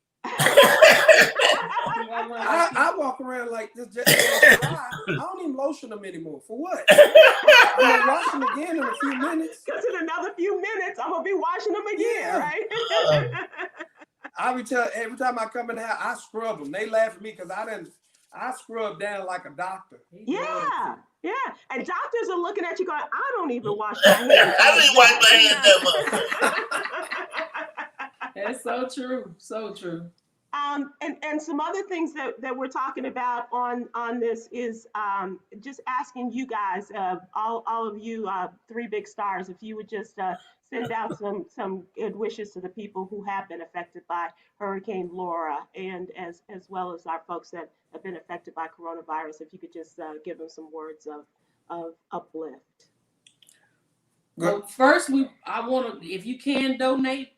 I walk around like this. I don't even lotion them anymore. For what? I'm gonna wash them again in a few minutes. Because in another few minutes, I'm gonna be washing them again, right? I would tell every time I come in the house, I scrub them. They laugh at me because I scrub down like a doctor. Yeah. And doctors are looking at you going, I don't even wash my hands. I don't even wash my hands that much. That's so true. So true. And some other things that we're talking about on this is just asking you guys, all of you 3 big stars, if you would just send out some good wishes to the people who have been affected by Hurricane Laura, and as well as our folks that have been affected by coronavirus. If you could just give them some words of uplift. Well, first, I want to, if you can donate,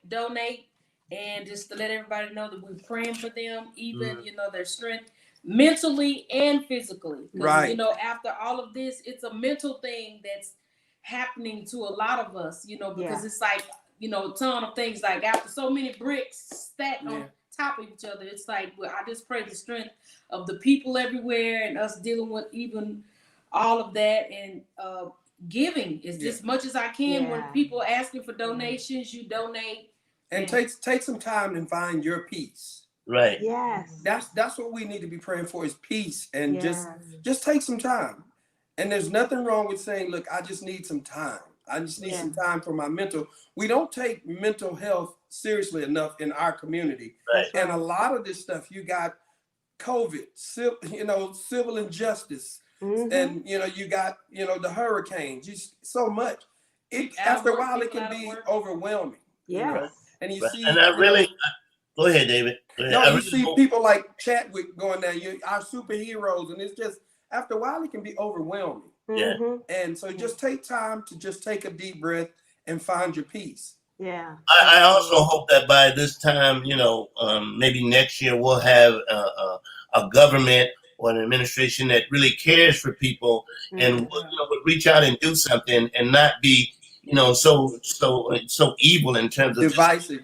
and just to let everybody know that we're praying for them, even their strength, mentally and physically. Right. After all of this, it's a mental thing that's happening to a lot of us. Because it's like a ton of things. Like after so many bricks stacked on top of each other, it's like, well, I just pray the strength of the people everywhere and us dealing with even all of that, and giving is as much as I can. When people asking for donations, you donate. And take some time and find your peace. Right. Yes. That's what we need to be praying for, is peace. And just take some time. And there's nothing wrong with saying, look, I just need some time. I just need some time for my mental. We don't take mental health seriously enough in our community. Right. And a lot of this stuff, you got COVID, civil injustice. And you got the hurricanes, just so much. After a while it can be overwhelming. Yes. And you see, and I really go ahead, David. you see people like Chadwick going down, our superheroes, and it's just after a while it can be overwhelming. Yeah. And so just take time to just take a deep breath and find your peace. Yeah. I also hope that by this time, maybe next year we'll have a government or an administration that really cares for people and would reach out and do something and not be, so evil in terms of divisive,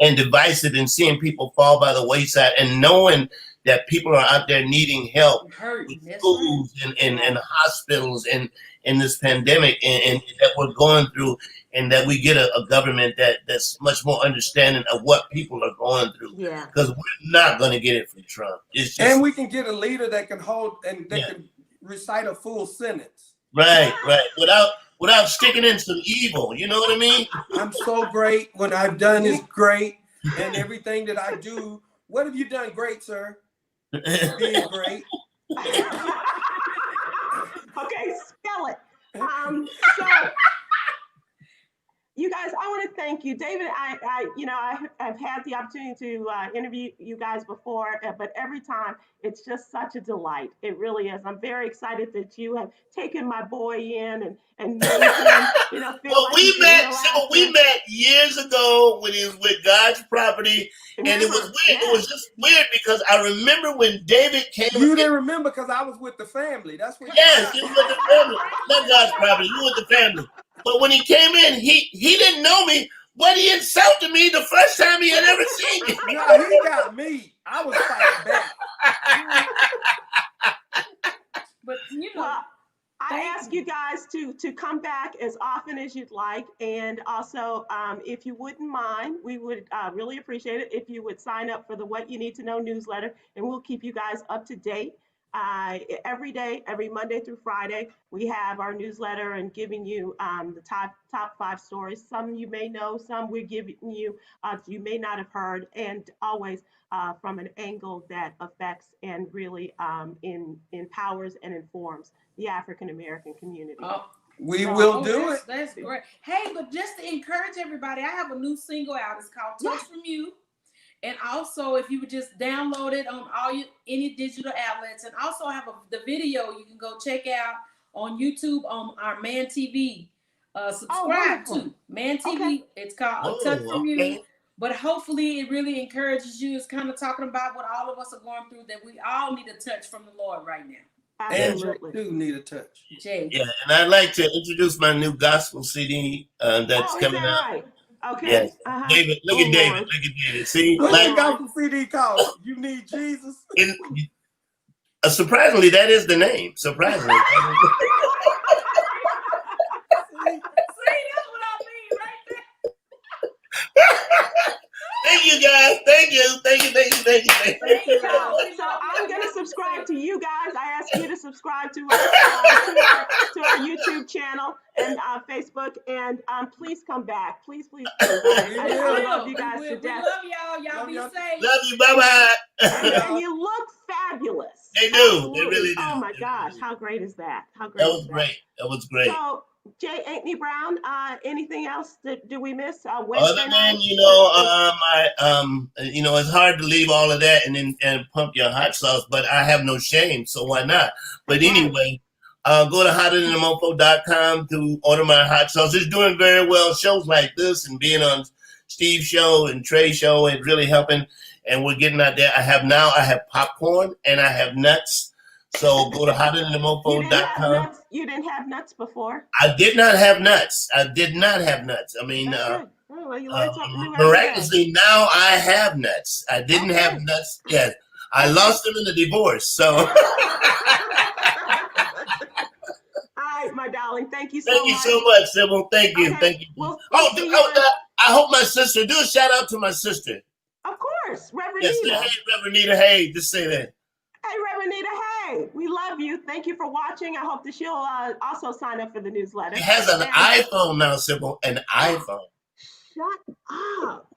and divisive, and seeing people fall by the wayside, and knowing that people are out there needing help with schools and hospitals and in this pandemic and that we're going through, and that we get a government that's much more understanding of what people are going through. Yeah. Because we're not going to get it from Trump. It's just, and we can get a leader that can hold and that can recite a full sentence. Right. Without sticking in some evil. You know what I mean? I'm so great. What I've done is great. And everything that I do, what have you done great, sir? Being great. Okay, spell it. So you guys, I want to thank you, David. I've had the opportunity to interview you guys before, but every time it's just such a delight. It really is. I'm very excited that you have taken my boy in and made him, feel well, like we met years ago when he was with God's Property, and it was weird. It was just weird because I remember when David came. You didn't remember because I was with the family. That's what. Yes, you were with the family. Not God's Property. You were with the family. But when he came in, he didn't know me, but he insulted me the first time he had ever seen me. No, he got me. I was fighting back. But I ask you guys to come back as often as you'd like, and also if you wouldn't mind, we would really appreciate it if you would sign up for the What You Need to Know newsletter, and we'll keep you guys up to date. Every day, every Monday through Friday, we have our newsletter and giving you the top 5 stories. Some you may know, some we're giving you you may not have heard, and always from an angle that affects and really empowers and informs the African American community. We will do it. That's great. Hey, but just to encourage everybody, I have a new single out. It's called Touch From You. And also, if you would just download it on any digital outlets, and also have the video you can go check out on YouTube on our Man TV. Subscribe to Man TV. Okay. It's called Touch From You. But hopefully, it really encourages you. It's kind of talking about what all of us are going through, that we all need a touch from the Lord right now. Absolutely. And you do need a touch. Jay. Yeah, and I'd like to introduce my new gospel CD that's coming out. Right? Okay. Yes. David, look at David. Look at David. See, what you got for CD called? You Need Jesus. Surprisingly, that is the name. Surprisingly. Thank you, guys. Thank you. So I'm going to subscribe to you guys. I ask you to subscribe to our YouTube channel, and Facebook. And please come back. Please come back. I love you guys to death. We love y'all. Y'all be safe. Love you. Bye-bye. And you look fabulous. They do. Absolutely. They really do. Oh my gosh, how great is that? How great That was great. That was great. So, Jay Ankney Brown, anything else do we miss? Wednesday Other than, night? it's hard to leave all of that and pump your hot sauce, but I have no shame, so why not? But anyway, go to hotternthemofo.com to order my hot sauce. It's doing very well. Shows like this and being on Steve's show and Trey's show is really helping, and we're getting out there. I have popcorn and I have nuts. So go to hotternthemofo.com. You didn't have nuts before? I did not have nuts. I mean, miraculously now I have nuts. I didn't have nuts yet. I lost them in the divorce. So. All right, my darling. Thank you so much. Thank you so much, Sybil. Thank you. Okay. Thank you. I hope my sister. Do a shout out to my sister. Of course, Reverend Yes, Nita. hey, Reverend Nita. Hey, just say that. Hey, Reverend Nita. Hey, we love you. Thank you for watching. I hope that she'll also sign up for the newsletter. She has an iPhone now, Sybil. An iPhone. Shut up.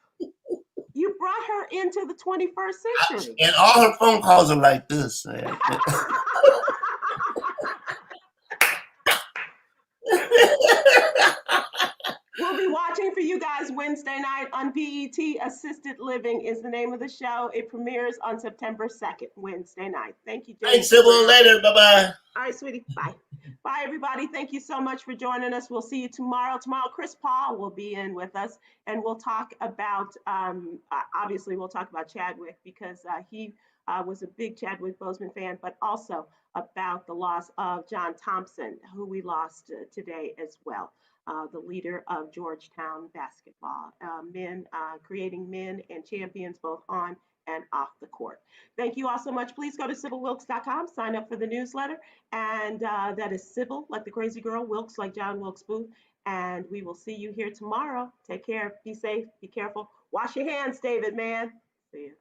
You brought her into the 21st century. And all her phone calls are like this. We'll be watching for you guys Wednesday night on BET. Assisted Living is the name of the show. It premieres on September 2nd, Wednesday night. Thank you, James. Thanks, Sybil. Later. Bye-bye. All right, sweetie. Bye. Bye, everybody. Thank you so much for joining us. We'll see you tomorrow. Tomorrow, Chris Paul will be in with us, and we'll talk about, obviously, we'll talk about Chadwick because he was a big Chadwick Boseman fan, but also about the loss of John Thompson, who we lost today as well. The leader of Georgetown basketball, creating men and champions both on and off the court. Thank you all so much. Please go to SybilWilkes.com, sign up for the newsletter. And that is Sybil, like the crazy girl, Wilkes, like John Wilkes Booth. And we will see you here tomorrow. Take care. Be safe. Be careful. Wash your hands, David, man. See you.